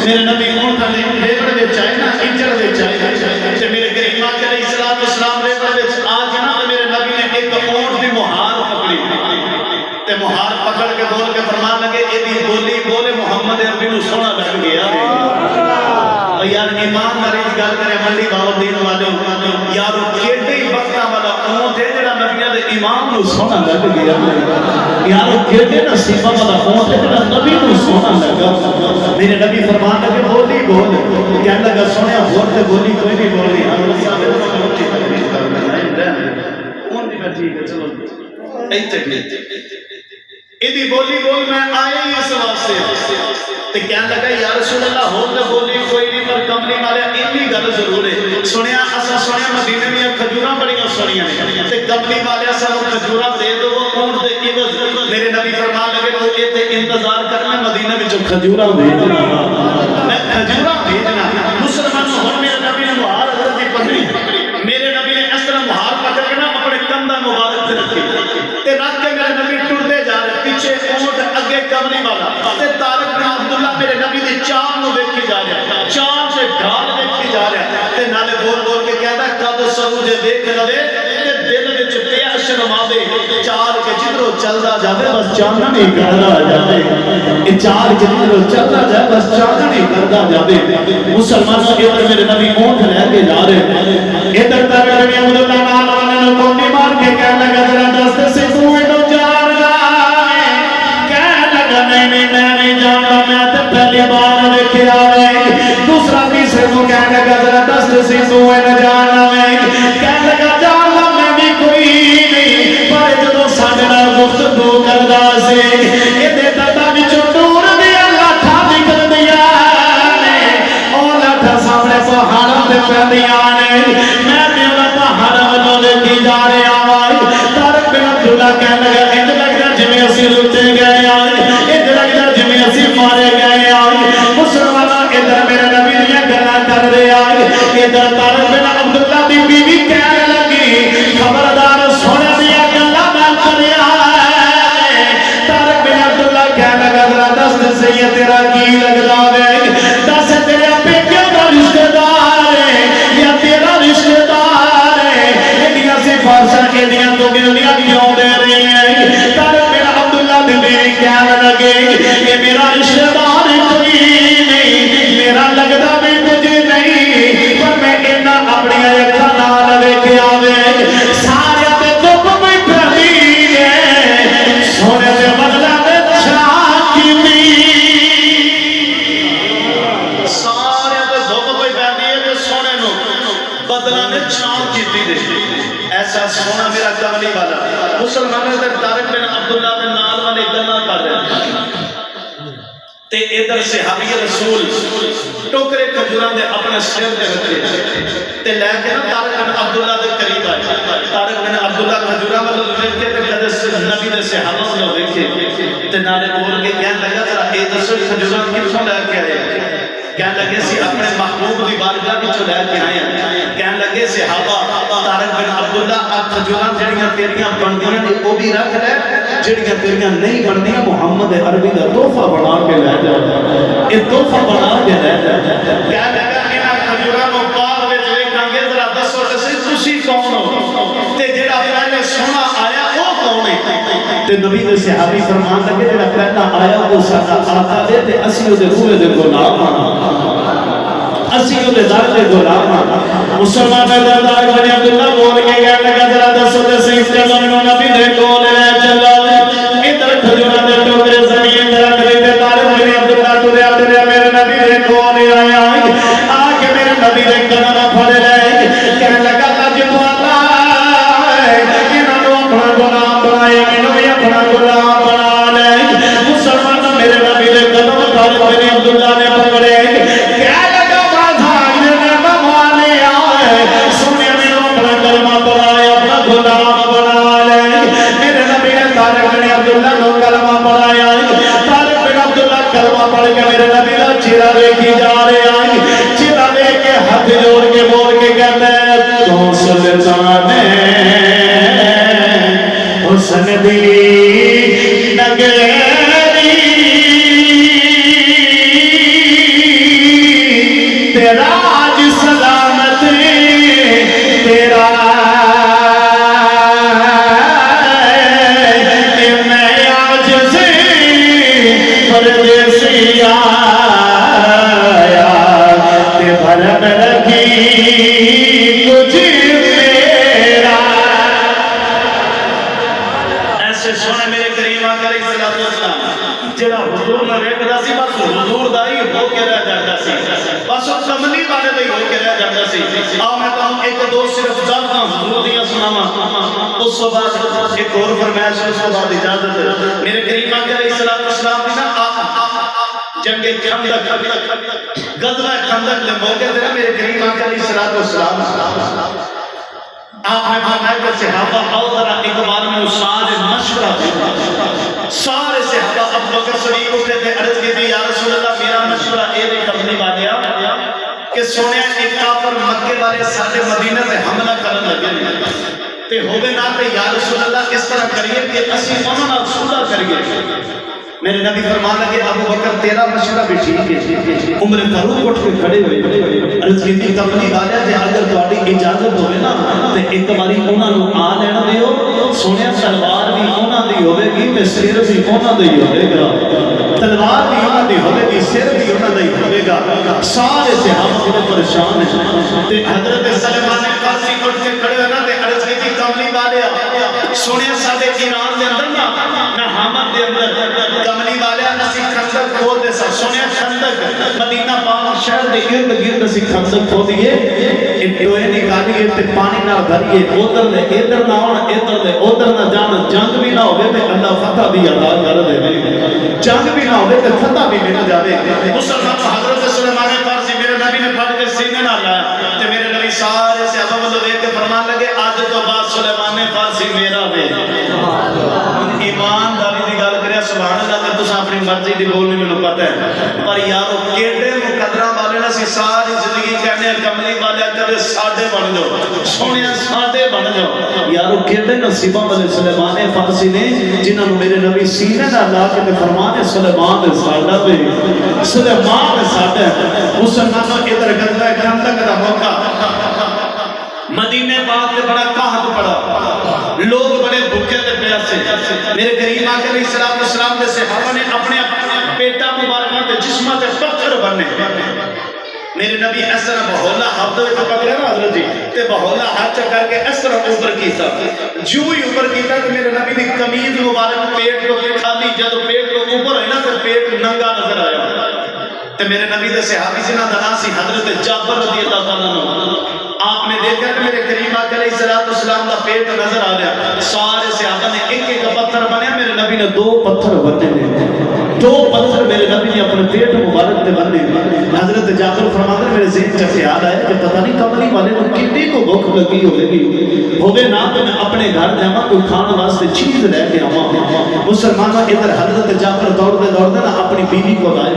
A: میرے نبی اونٹ دے ریوڑ وچ آئے نا انجڑ وچ آئے تے میرے کریم آقا علیہ السلام ریوڑ وچ آ کے نا میرے نبی نے ایک اونٹ دی مہار پکڑی تے مہار پکڑ کے بول کے فرمان لگے اے دی بولی بولے محمد عربی نو سونا لگ گیا یار ایمانداری دی گل کرے منڈی باودین والے یارو کیڑے وقتاں والا اونٹ ہے جڑا نبیاں دے امام نو سونا لگ گیا یارو کیڑے نصیباں والا اونٹ ہے جڑا نبی نو سونا لگا میرے نبی فرمان لگے بولی بول کہنے لگا سنیا ہور تے بولی کوئی نہیں بولنی حضرت صاحب نے اونٹ کی تکلیف کرنا ہے اونٹ دی ٹھیک ہے چلو ایتھے ایدی بولی بول میں آئے ہی اس واسطے تے کہنے لگا یا رسول اللہ ہو تے بولی کوئی نہیں پر کملی مارے اتنی گل ضرور ہے سنیا اسا سنیا مدینے میں کھجوراں بڑیاں سنیاں تے کملی والے سانو کھجوراں دے دو اونٹ دے عوض میرے نبی فرمان لگے تو ایتھے انتظار کرنا مدینے وچوں کھجوراں بھیجنا میں کھجوراں بھیجنا مسلمان ہن میرے نبی نے مہار حضرت دی پکڑی میرے نبی نے اس طرح مہار پکڑ کے نا اپنے کندھا مبارک تے رکھی تے رکھ کے میرے نبی ٹرتے جا رہے پیچھے اونٹ اگے کملی والا تے طارق بن عبداللہ میرے نبی دی چاند نو ویکھی جا رہا چاند سے ڈھال ویکھی جا رہا تے نالے بول بول کے کہدا کد سروج دیکھ لے تے دل وچ پیا شرماوے چال کے جدھروں چلدا جاوے بس چانن ہی کردا جاوے اے چال کے جدھروں چلدا جاوے بس چانن ہی کردا جاوے مسلمانوں کے ادھر میرے نبی اونٹ لے کے جا رہے ادھر تک نبی عبداللہ نال والے نو کوٹی مار کے کہنے لگا ذرا دست سے تو اینو جاندا کہنے لگا نہیں میں نہیں جاندا میں تے پہلی بار ویکھیا وے دوسرا تیسرے کو کہنے لگا ذرا دست سے تو اینو جاندا میں کہنے لگا جاندا میں بھی کوئی نہیں پر جدوں ساڈے نال گفتگو کردا سی ایدے دتا وچوں ٹور دیا لاٹھاں نکلدیاں نے او لاٹھاں سامنے پہاڑاں تے پیندیاں نے میں تے او پہاڑاں ولوں ویکھی جا رہا وا طارق بن عبداللہ کہنے لگا انج لگدا جویں اسی لٹے گئے انج لگدا جویں اسی مارے گئے مسلماناں ادھر میرے نبی دیاں گلاں کر رہے ادھر طارق بن عبداللہ دی بیوی کہنے لگی خبردار سونے دیاں گلاں نہ کریا طارق بن عبداللہ کہنے لگا ذرا دس سے یہ تیرا کی لگدا وے دس تیرے پیکے دا رشتہ دار ہے یا تیرا رشتہ دار ہے انڈیا سے فارسا کے دیاں تو گلنیاں کیوں دے رہی ہیں طارق بن عبداللہ دی بیوی کہنے لگے یہ میرا رشتہ دار کوئی نہیں میرا لگدا بھی مجھے نہیں پر میں اتنا اپنی اکھاں نال ویکھیا وے سارے تے دھوپ بھی پھیلی ہے سونے دے بدلا تے چھاں کیتی سارے تے دھوپ بھی پھیلی ہے تے سونے نو بدلا نے چھاں کیتی دے ایسا سونا میرا کملی والا مسلمانوں دے طارق بن عبداللہ دے نال والے گلاں کر رہے تے ادھر صحابی رسول ٹوکرے کھجوراں دے اپنے سر تے رکھے تے لے کے نا طارق بن عبداللہ دے قریب آئے طارق بن عبداللہ کھجوراں والوں ویکھ کے تے کدے نبی دے صحابہ والوں ویکھے تے نالے بول کے کہن لگا ذرا اے دسو کھجوراں کتھوں لے کے آئے کہنے لگے سی اپنے محبوب دی بارگاہ وچوں لے کے آئے کہنے لگے صحابہ طارق بن عبداللہ اب کھجوراں جڑیاں تیریاں بندیاں نے او بھی رکھ لے جڑیاں تیریاں نہیں بندیاں محمد عربی دا تحفہ بنا کے لے جا اے تحفہ بنا کے لے جا کہنے لگا انہاں کھجوراں نو بعد وچ ویکھاں گے ذرا دسو تسی کون ہو تے جڑا پہلے سونا آیا او کون ہے تے نبی دے صحابی فرمان لگے جڑا پہلا آیا وہ ساڈا آقا دے تے اسی او دے روح دے غلام اسی او دے در دے غلام مسلمان دا دار بن عبداللہ بول کے گیا لگا ذرا دسو تے صحیح چلو مینوں نبی دے کول لے چلو ادھر کھجوراں دے ٹوکرے زمین تے رکھ دے طارق بن عبداللہ ٹریا ٹریا میرے نبی دے کول آیا آ کے میرے نبی دے قدم پھڑ لے کہنے لگا لج پالا انہاں نو اپنا غلام بنایا مینوں بھی اپنا غلام بنا لے مسلمان میرے نبی دے قدم طارق بن عبداللہ نے پکڑے میرے نبی دا چہرہ دیکھی جا رہے ہیں چہرہ دیکھ کے ہاتھ جوڑ کے بول کے کہتے ہیں تو سلطان حسن دی نگری تیرا آج سلامت تیرا میں آج سے پردیسی آیا تے بھرم رکھی کچھ میرا ایسے سونے میرے کریم آقا علیہ السلام جڑا حضور نہ ویکھدا سی بس حضور دا ہی ہو کے رہ جاندا سی بس کملی والے دا ہی ہو کے رہ جاندا سی آ میں تانوں ایک دو صرف ذاتاں حضور دیاں سناواں اس تو بعد ایک اور فرمائش اس کے بعد اجازت میرے کریم آقا علیہ السلام دی نا جنگ خندق غزوہ خندق کے موقع تے میرے کریم آقا علیہ السلام آپ نے فرمایا کہ صحابہ آؤ ذرا ایک بار میں سارے مشورہ سارے صحابہ ابو بکر صدیق اٹھے تھے عرض کی تھی یا رسول اللہ میرا مشورہ اے دے کرنے والیا کہ سونے ایک کافر مکے والے سارے مدینہ تے حملہ کرن لگے تے ہوے نہ تے یا رسول اللہ اس طرح کریے کہ اسی انہاں نال صلح کریے میرے نبی فرمان لگے ابو بکر تیرا مشورہ بھی ٹھیک ہے. عمر فاروق اٹھ کے کھڑے ہوئے عرض کی کملی والے جے اگر تہاڈی اجازت ہوے نا تے ایک باری انہاں نوں آ لین دیو. سنیا تلوار بھی انہاں دی ہوے گی تے سر بھی انہاں دا ہی ہوے گا. تلوار بھی انہاں دی ہوے گی سر بھی انہاں دا ہی ہوے گا. سارے صحابہ بڑے پریشان ہیں تے حضرت سلمان فارسی اٹھ کے کھڑے ہوئے نا تے عرض کی کملی والے سنیا ساڈے ایران دے اندر نا حامد دے اندر کملی والے اسی خندق کھود دے سا. سنیا خندق مدینہ پاک شہر دے ارد گرد اسی خندق کھودیے ٹوئے نکالیے تے پانی نہ بھریے. ادھر دے ادھر نہ آن ادھر دے ادھر نہ جان. جنگ بھی نہ ہوے تے اللہ فتح بھی عطا کر دے. جنگ بھی نہ ہوے تے فتح بھی مل جاوے. مسلمان حضرت سلیمان فارسی میرے نبی نے پھڑ کے سینے نال لایا تے میرے نبی سارے صحابہ ولوں دیکھ کے فرمان لگے اج تو بعد سلیمان فارسی میرا وے. ایمانداری دی گل کریا سبحان اللہ. تے تساں اپنی مرضی دی بولنی مینوں پتہ ہے پر یارو کیڑے مقدراں والے نا سی ساری زندگی کہنے کملی والے کدے ساڈے بن جاؤ. سونیا ساڈے بن جاؤ. یارو کیڑے نصیباں والے سلیمان فارسی نے جنہاں نوں میرے نبی سینے نال لا کے فرمانے سلیمان ساڈا وے. سلیمان ساڈا. مسلمانوں ادھر غزوہ خندق دا موقع مدینے پاک میں بڑا قحط پڑا. لوگ بڑے بھوکے تے پیاسے. میرے کریم آقا علیہ الصلوۃ والسلام دے صحابہ نے اپنے پیٹا مبارکاں تے جسماں تے پتھر بننے. میرے نبی اس طرح بہولا ہاتھ وچ پکڑیا نا حضرت جی تے بہولا ہاتھ کر کے اس طرح اوپر کیتا. جو ہی اوپر کیتا تے میرے نبی دی قمیض مبارک پیٹ تو خالی جب پیٹ تو اوپر ہے نا تے پیٹ ننگا نظر آیا. تے میرے نبی دے صحابی جنہاں دا نام سی حضرت جابر رضی اللہ تعالیٰ عنہ. آپ نے دیکھا کہ میرے کریم آقا علیہ الصلوۃ والسلام دا پیٹ نظر آ رہا. سارے صحابہ نے ایک ایک پتھر بنیا. میرے نبی نے 2 پتھر بنے. 2 پتھر میرے نبی نے اپنے پیٹ مبارک تے بنے. حضرت جابر فرماتے ہیں میرے ذہن چ خیال آیا کہ پتہ نہیں کملی والے کو کتنی کو بھوک لگی ہوگی نا تو میں اپنے گھر جاواں کوئی کھان واسطے چیز لے کے آواں. مسلمانوں ادھر حضرت جابر دوڑتے نا اپنی بیوی کو لائے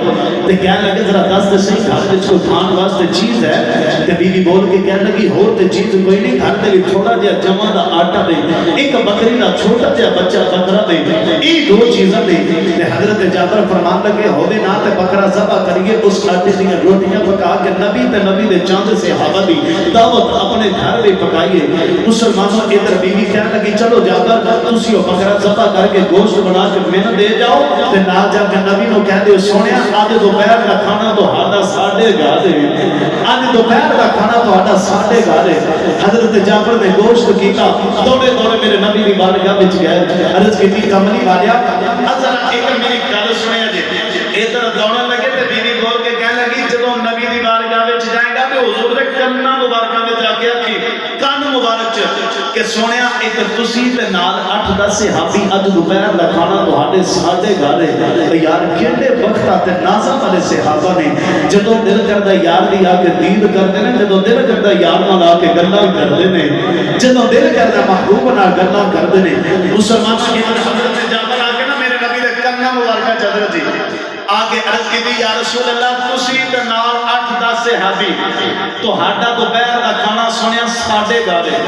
A: تے کہنے لگے ذرا دس تے صحیح گھر وچ کوئی کھان واسطے چیز ہے. تے بیوی بول کے کہنے لگی ہور تے چیز کوئی نہیں. گھر تے تھوڑا جہا جواں دا آٹا دے ایک بکری دا چھوٹا جہا بچہ بکرا دے. یہ 2 چیزاں دے. تے حضرت جابر فرمان لگے ہوے نا تے بکرا ذبح کریے اس آٹے دی روٹیاں پکا کے نبی تے نبی دے چاند صحابہ دی دعوت اپنے گھر میں پکائیے. مسلمانوں ادھر بیوی کہنے لگی چلو جابر تسی او بکرا ذبح کر کے گوشت بنا کے مینوں دے جاؤ تے نال جا کے نبی نوں کہہ دیو سونیا اج دوپہر دا کھانا تہاڈا ساڈے گھر ہے. اج دوپہر دا کھانا تہاڈا ساڈے گھر ہے. حضرت جابر نے گوشت کیتا. دوڑے دوڑے میرے نبی دی بارگاہ وچ گئے. عرض کیتی کملی والیا ذرا ایک میری گل سنیا جی. ادھر دوڑن لگے تے بیوی بول کے کہنے لگی جدوں نبی دی بارگاہ وچ جائے گا تے حضور دے کناں مبارکاں وچ جا کے آکھی کن مبارک چ کہ سونیا ایک تسی تے نال 8-10 صحابی اج دوپہر دا کھانا تہاڈے ساڈے گھر ہے. یار کیڑے وقت تے نازاں والے صحابہ نے جدوں دل کردا یار دی آ کے دید کردے نے. جدوں دل کردا یار نال آ کے گلاں کردے نے. جدوں دل کردا محبوب نال گلاں کردے نے. مسلمان حضرت جابر آ کے نا میرے نبی دے کناں مبارکاں چادر جی آگے عرض کی یا رسول اللہ تسی تے نال 8-10 صحابی تہاڈا دوپہر دا کھانا سنیا ساڈے گھر ہے.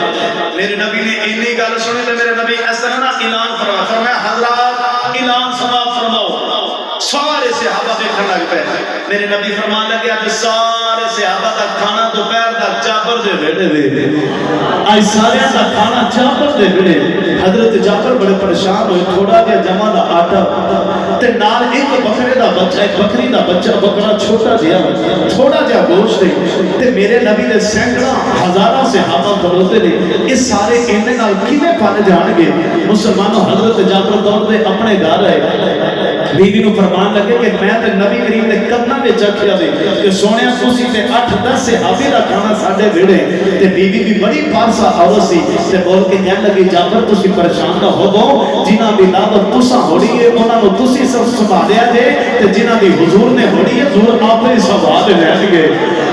A: میرے نبی نے اینی گل سنی تے میرے نبی اس طرح نا اعلان فرمایا حضرات اعلان سماعت فرماؤ. سارے صحابہ دیکھن لگ پے. میرے نبی فرمان لگے اج سارے صحابہ دا کھانا دوپہر دا جابر دے ویڑے دے. اج سارے دا کھانا جابر دے ویڑے. حضرت جابر بڑے پریشان ہوئے. تھوڑا جہا جمع دا آٹا تے نال ایک بکرے دا بچہ ایک بکری دا بچہ بکرا چھوٹا جہا تھوڑا جہا گوشت تے میرے نبی دے سینکڑاں ہزاراں صحابہ کھڑوتے نے. یہ سارے اینے نال کیویں پن جان گے. مسلمانوں حضرت جابر دوڑدے اپنے گھر آئے. بیوی نو فرمان لگے کہ میں تے نبی کریم دے قدماں وچ آکھیا وے کہ سونیا تسی تے 8-10 صحابی دا کھانا ساڈے ویڑے. تے بیوی بھی بڑی پارسا عورت سی تے بول کے کہن لگی جابر تسی پریشان نہ ہوو. جنہاں دی دعوت تساں ہوڑی ہے انہاں نو تسی سب سنبھالیا جے تے جنہاں دی حضور نے ہوڑی ہے حضور آپ ہی سنبھال لین گے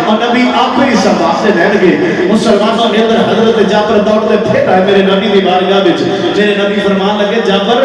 A: اور نبی آپ ہی سنبھال لین گے. مسلمانوں ادھر حضرت جابر دوڑ دے پھر آئے میرے نبی دی بارگاہ وچ. میرے نبی فرمان لگے جابر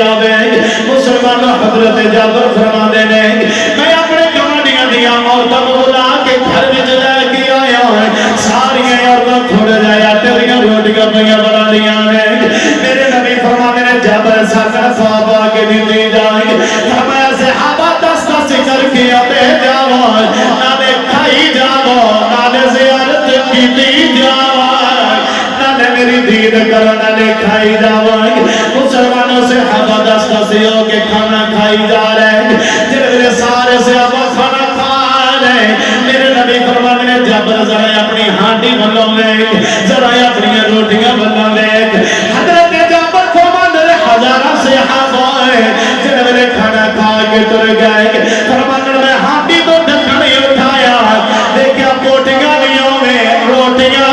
A: جاوے مسلمان حضرت جابر فرماندے نے میں اپنے گوانڈیاں دیاں عورتاں نوں بلا کے گھر وچ لے کے آیا ساری عورتاں تھوڑے جہے آٹے دیاں روٹیاں پئیاں بنا دیاں نے میرے نبی فرماندے نے جابر ساکا خواب آ کے دتی جائے فرمایا صحابہ دس دس کر کے آتے جاؤ نالے کھائی جاؤ نالے زیارت کیتی جاؤ نالے میری دید کرنا لے کھائی جاؤ مسلمانوں سے صحابہ دس دس ہو کے کھانا کھائی جا رہے جب میرے سارے صحابہ کھانا کھا رہے میرے نبی فرمانے نے جابر ذرا اپنی ہانڈی بنو لے ذرا اپنی روٹیاں بنو لے حضرت جابر فرمانے نے ہزارہ صحابہ جب میرے کھانا کھا کے تر گئے فرمانے نے ہانڈی تو ڈھکنے اٹھایا دیکھا روٹیاں بھی ہوئے روٹیاں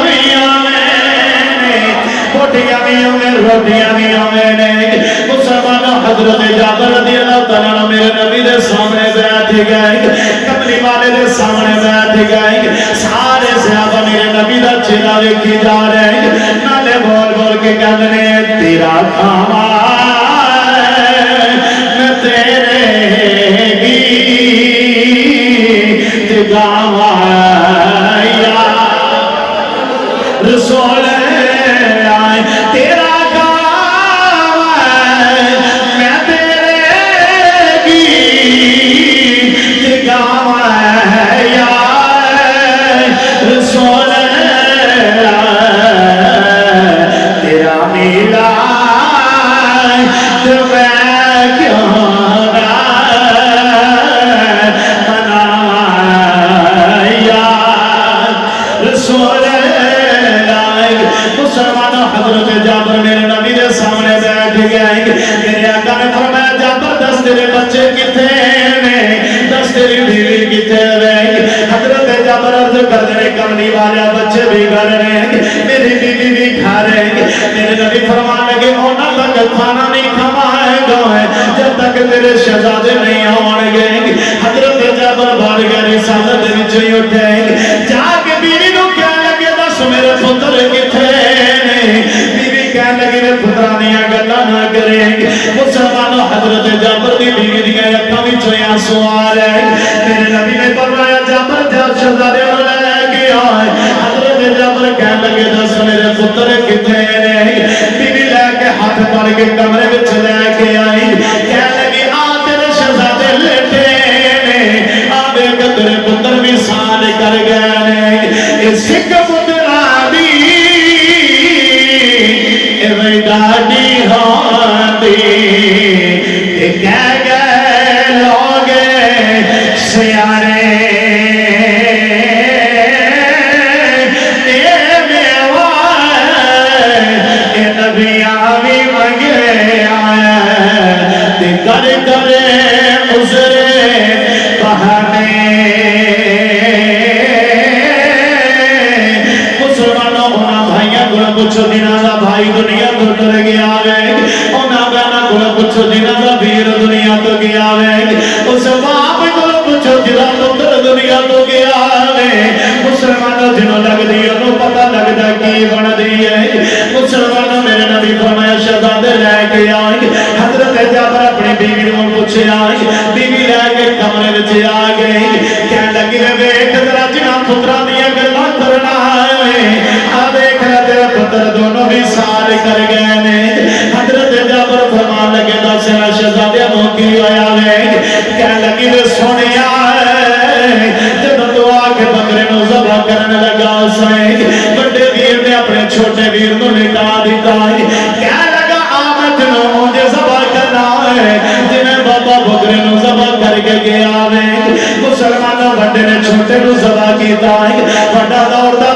A: بھی ہوئے مسلمانوں حضرت جابر رضی اللہ تعالیٰ میرے نبی دے سامنے بیٹھ گئے کملی والے دے سامنے بیٹھ گئے سارے صحابہ میرے نبی دا چہرہ ویکھی جا رہے نالے بول بول کے کہندے نے تیرا کھاوا میں تیرے گیت گاواں یا رسول آئے تیرا گاواں میں تیرے گیت گاواں یا رسول تیرا میلا تو میں کیوں نہ مناواں یا رسول مسلمانوں حضرت جابر میرے نبی دے سامنے بیٹھ گئے میرے آقا نے فرمایا جابر دس تیرے بچے کتے نے دس تیری بیوی کتے رہے حضرت جابر عرض کر دے کملی والا بچے بھی گھر رہے میری بیوی بھی کھا رہے میرے نبی فرمان لگے اونا تک کھانا نہیں کھوائے گا جب تک تیرے شہزادے نہیں آن گے حضرت جابر بھاگ گئے رسالت وچ ہی اٹھے جا کے بیوی نو کہنے لگے دس میرے پتر کتے بیوی کہنے لگی میں پترانیاں گلا نہ کریں مسلمانوں حضرت جابر دی بیوی دی اکھاں وچوں آنسو آ رہے میرے نبی نے فرمایا جابر جب شہزادے نوں لے کے آئے حضرت جابر کہنے لگے دس میرے پتر کتے نے بیوی لے کے ہاتھ پڑ کے کمرے وچ لے کے آئی کہنے لگی آ تیرے شہزادے لیٹے نے آ دیکھ تیرے پتر بھی سال کر گئے نے سکھ پترا دی ڈاڈی ہوندی کہہ گئے لوگ سیانے نبیاں بھی منگے آیا کر کرے عذرے بہانے مسلمانوں ہونا بھائیاں گوڑا پوچھو دینا دا بھائی دنیا تو ڈر گیا ہے ہونا بہنا گوڑا پوچھو دینا دا بھیر دنیا تو گیا ہے اس باپ گوڑا پوچھو جدا پتر دنیا تو گیا ہے مسلمانوں جنہوں لگ دی انہوں پتہ لگ دا کی بن دی ہے مسلمانوں میرے نبی فرمایا شہزادے لے کے آئے حضرت جابر اپنی بیوی نوں پوچھے آئے بیوی لے کے کمرے وچ آ گئی کہنے لگی ویکھ ذرا جنہاں پتراں دیاں گلاں کرنا ہے آ دیکھ تیرے پتر دونوں بھی سال کر گئے نے حضرت جابر فرمان لگے دس شہزادے نوں کی ہویا ہے کہنے لگی وے سونیا جب تو آ کے بکرے نوں ذبح کرنے لگا سائیں بڑے ویر نے اپنے چھوٹے ویر نوں لٹا دیتا ہے کہنے لگا آمد نوں مجھے ذبح کرنا ہے جنہیں بابا بکرے نوں ذبح کر کے گیا ہے مسلمانوں بڑے نے چھوٹے نوں ذبح کیتا ہے بڑا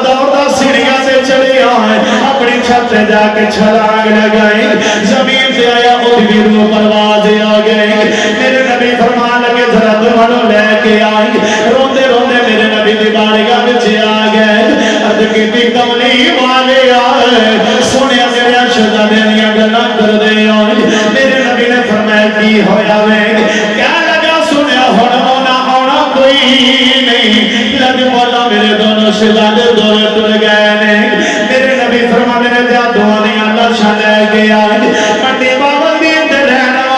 A: دوڑتا سیڑھیاں سے چڑھیا ہے اپنی چھت سے جا کے چھلانگ لگائے زمین سے آیا وہ بھی روح پرواز آ گئے میرے نبی فرمان لگے ذرا تمہاروں لے کے آئی روندے روندے میرے نبی دی بارگاہ وچ آ گئے عرض کیتی کملی والے آئے سنیا میرے شہزادے دیاں گلاں کر دے آئے میرے نبی نے فرمایا کی ہویا وے کیا لگا سنیا ہن آنا کوئی نہیں لگ مولا میرے دونوں شہزادے دورے ٹر گئے نے میرے نبی فرمانے نے جا دعا دی اللہ شاہ لے کے آئے منڈی باول دی تے رہنا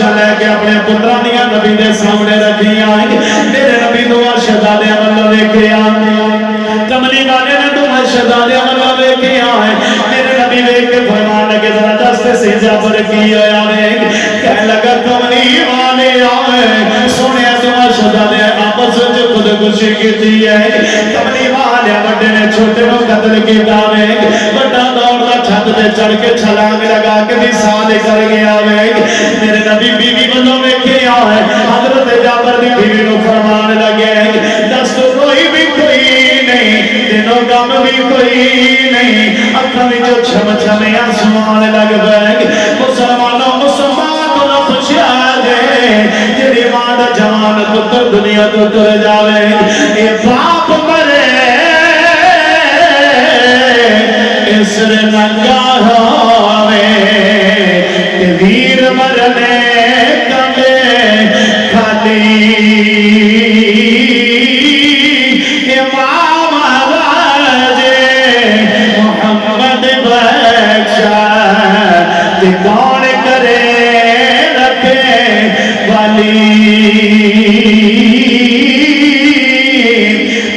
A: فرمائشاں لے کے اپنے پتران دیا نبی دے سامنے رکھی آئیں میرے نبی دعا شہزادے اللہ لے کے آئیں کملی والے نے دعا شہزادے اللہ لے کے آئیں میرے نبی لے کے فرمان لگے ذرا دستے سے جابر کی آئیں کہنے لگا کملی والے آئیں سونے دعا شہزادے آپس جو خود کشی کی تھی ہے کملی والے بڑے نے چھوٹے کو قتل کی داویں بڑا دوڑا چھت دے چڑھ کے چھلانگ لگا کے بھی سالے کر گیا میرے نبی بیوی بندوں میں کیا ہے حضرت جابر دی بیوی نو فرمان لگے دست روئی بھی کوئی نہیں دنوں غم بھی کوئی نہیں اکھاں وچوں چھم چھم آسمان لگ پے مسلمانوں مسلمان کو نہ پوچھیا جے جڑی ماں دا جوان پتر دنیا تو ٹر جاوے اے باپ مرے اس ننگا ہوے کہ ویر مرنے کمے کھالی امام راجے محمد بخشا کہ کون کرے رکھے والی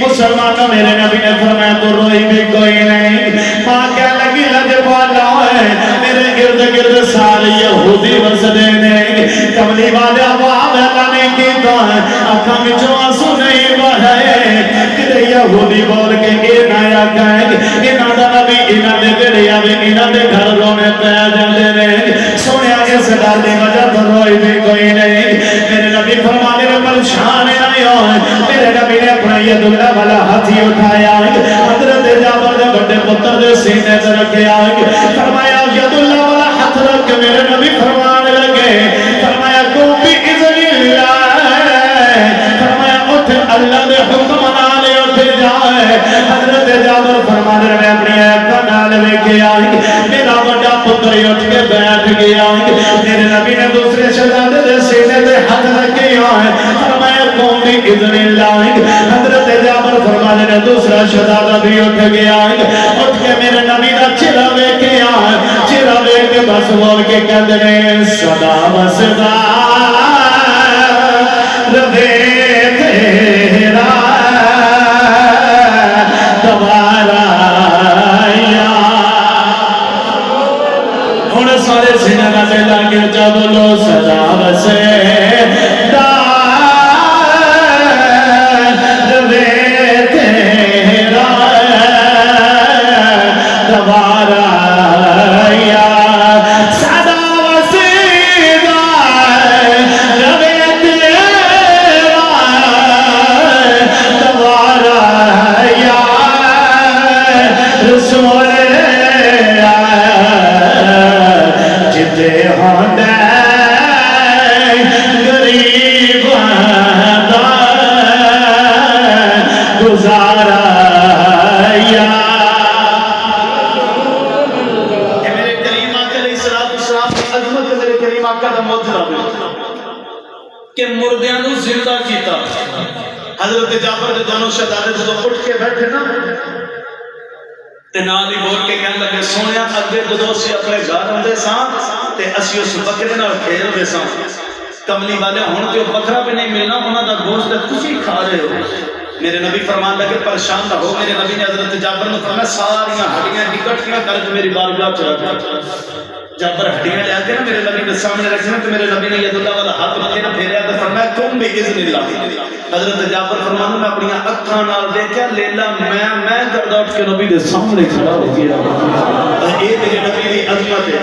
A: مسلمانوں میرے نبی نے فرمایا تو روئی بھی کوئی نہیں ماں کیا لگی لگے والا ہے میرے گرد گرد سارے یہودی وسدے نے کملی والے آباد اللہ نے کی تو ہے اکھاں وچوں آنسو نہیں بہے کہ یہودی بول کے اے نایا کہیں انہاں دا نبی انہاں دے گھڑے آوے انہاں دے گھر رونے پہ جاندے نے سونے آگے سے ڈال دی وجہ تو روئی بھی کوئی نہیں میرے نبی فرمانے میں پریشان نہیں ہو میرے نبی نے اپنا ید اللہ والا ہاتھی اٹھایا حضرت جابر دے بڑے پتر دے سینے سے رکھے آئے فرمایا ید اللہ والا ہاتھ رکھ کے میرے نبی فرمانے لگے فرمایا قوم بھی اذن اللہ فرمایا اٹھ اللہ دے حکم نالے اٹھ جائے حضرت جابر فرمانے میں اپنی ایکا نال میں کے آئے میرا بڑا پتر اٹھ کے بیٹھ گیا میرے نبی نے دوسرے شہزادے دے سینے دے ہاتھ رکھے آئے فرمایا قوم بھی اذن اللہ حضرت جابر فرمانے نے دوسرا شہزادہ بھی اٹھ گیا اٹھ کے میرے نبی دا چہرہ ویکھ کے آئے چہرہ ویکھ کے بس بول کے کہندے نے صدا وصدا ربے تیرا دوبارہ ہن سارے سینہ نہ ملا کے اچھا بولو صدا وصدا کہ مردیاں نو زندہ کیتا حضرت جعفر دے دونوں شہزادے جدوں اٹھ کے بیٹھے نا تے نال ہی بول کے کہنے لگے سونیا اگے جدوں اسی اپنے گھر ہوندے ساں تے اسی اس بکرے نال کھیلدے ساں کملی والے ہن تے بکرا بھی نہیں ملنا انہاں دا گوشت تسی کھا رہے ہو میرے نبی فرمان لگے پریشان نہ ہو میرے نبی نے حضرت جعفر نے فرمایا ساریاں ہڈیاں اکٹھیاں کر کے میری بارگاہ چ رکھ جعفر ہڈیاں لے کے نا میرے نبی کے سامنے رکھنا تو میرے نبی نے ید اللہ والا ہاتھ مدے نہ پھیریا تو فرمایا تم بھی اذن اللہ حضرت جعفر فرمانے میں اپنی اکھاں نال دیکھیا لیلا میں کردا اٹھ کے نبی دے سامنے کھڑا ہو گیا اے میرے نبی دی عظمت ہے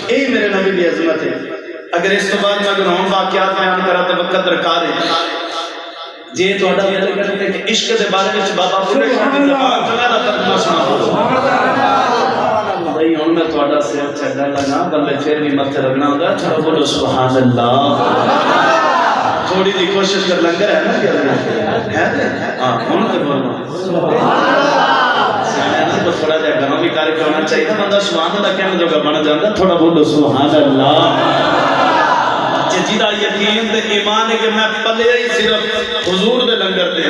A: اے میرے نبی دی عظمت ہے اگر اس تو بعد میں گناہ واقعات بیان کرا تو وقت درکار ہے جی تہاڈا دل کرے کہ عشق دے بارے وچ بابا بلے شاہ دی زبان جگہ دا ترجمہ سنا بھائی ہن میں تہاڈا سر چھڈن لگا بلے پھر بھی مت رگنا ہوندا چلو بولو سبحان اللہ تھوڑی دی کوشش کر لنگر ہے نا کہ ہے ہاں ہن تے بولو سبحان اللہ سیاں کو تھوڑا جہا گرم بھی کر کے ہونا چاہیے بندہ سبحان اللہ کہنے جوگا بن جاندا تھوڑا بولو سبحان اللہ جیدہ یقین دے ایمان ہے کہ میں پلے ہی صرف حضور دے لنگر دے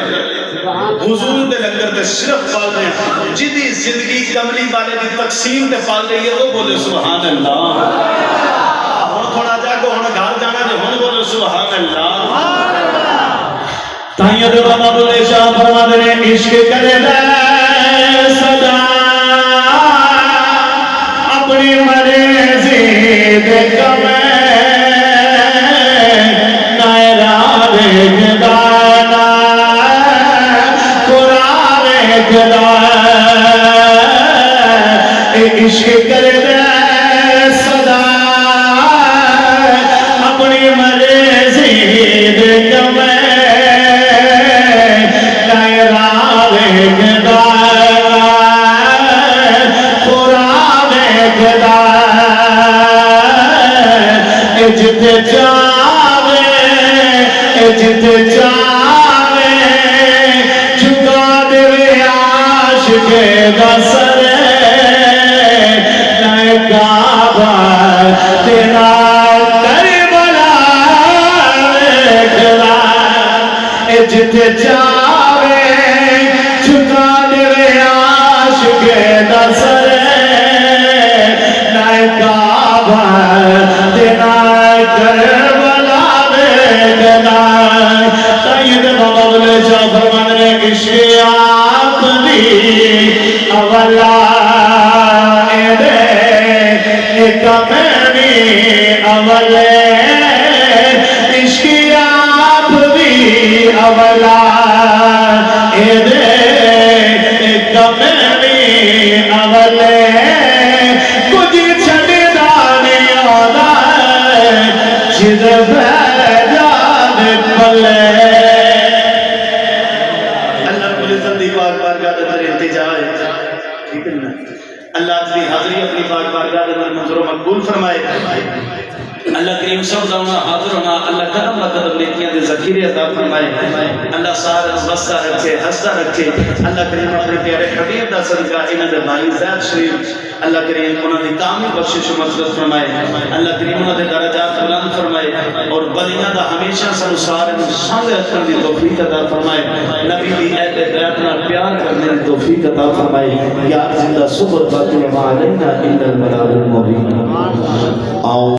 A: حضور دے لنگر دے صرف پال دے جدی زندگی کملی والے دی تقسیم دے پال دے یہ وہ بولے سبحان اللہ ہن تھوڑا جا کو ہن گھر اللہ تائیوں دے بابا بلے شاہ فرما دے عشق کرے دے صدا اپنی مرضی دے کمیں نائرہ دے گدانا قرآن گدا عشق کرے دے صدا اپنی مرضی دے کمیں جتے چاہے جھکا دے عاشق دا سر نئے کعبہ تیرا کربلا کھلا جتے چاہے جھکا دے عاشق دا سر نئے کعبہ تیرا کربلا دیکھنا سید بابا بلے شاہ فرمان نے عشق آپ دی اولا دے ایک مینی اولے عشق آپ دی اولا دے ایک مینی اولے کچھ چھڑی دانی اولا جد بھیجان پلے اللہ رب العزت دی پاک بارگاہ دے در التجا ہے ٹھیک ہے نا اللہ اپنی حاضری اپنی پاک بارگاہ دے در منظور و مقبول فرمائے اللہ کریم سب زمانہ حاضر ہونا اللہ کرم قدم نیکیاں دے ذخیرے عطا فرمائے اللہ سارا بستا رکھے ہستا رکھے اللہ کریم اپنے پیارے حبیب دا صدقہ انہاں دے بھائی زید شریف اللہ کریم انہاں دی کامل بخشش و مغفرت فرمائے اللہ کریم انہاں دے درجات بلند فرمائے اور بدیاں دا ہمیشہ سنو سارے سامنے رکھنے دی توفیق عطا فرمائے نبی دی اہل بیت نال پیار کرنے دی توفیق عطا فرمائے یا زندہ صبر باقی ما علینا الا البلاغ المبین